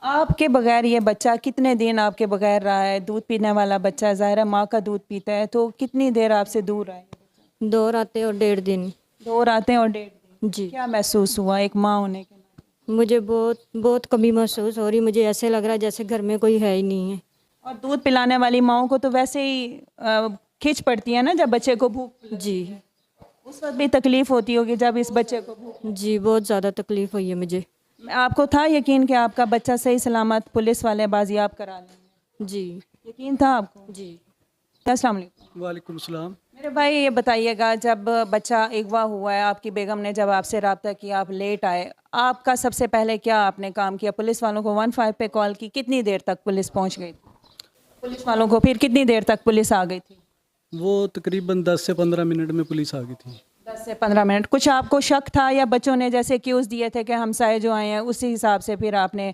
आपके बगैर ये बच्चा कितने दिन आपके बगैर रहा है? दूध पीने वाला बच्चा ज़ाहिर है माँ का दूध पीता है, तो कितनी देर आपसे दूर रहा है? 2 रातें और 1.5 दिन। 2 रातें और 1.5 दिन। जी। क्या महसूस हुआ एक माँ होने के नाते? मुझे बहुत बहुत कमी महसूस हो रही, मुझे ऐसे लग रहा है जैसे घर में कोई है ही नहीं है। और दूध पिलाने वाली माँओं को तो वैसे ही खिंच पड़ती है ना जब बच्चे को भूख लगे। जी। उस वक्त भी तकलीफ होती होगी जब इस बच्चे को भूख। जी, बहुत ज़्यादा तकलीफ़ हुई है मुझे। आपको था यकीन कि आपका बच्चा सही सलामत पुलिस वाले बाजियाब करा लेंगे? जी। यकीन था आपको? जी। अस्सलाम वालेकुम। वालेकुम सलाम। मेरे भाई ये बताइएगा, जब बच्चा अगवा हुआ है, आपकी बेगम ने जब आपसे रब्ता किया, आप लेट आए, आपका सबसे पहले क्या आपने काम किया? पुलिस वालों को 15 पे कॉल की, कितनी देर तक पुलिस पहुंच गई? पुलिस वालों को फिर कितनी देर तक पुलिस आ गई थी? वो तकरीबन 10 से 15 मिनट में पुलिस आ गई थी। 10 से 15 मिनट। कुछ आपको शक था या बच्चों ने जैसे क्यूज़ दिए थे कि हमसाए जो आए हैं उसी हिसाब से फिर आपने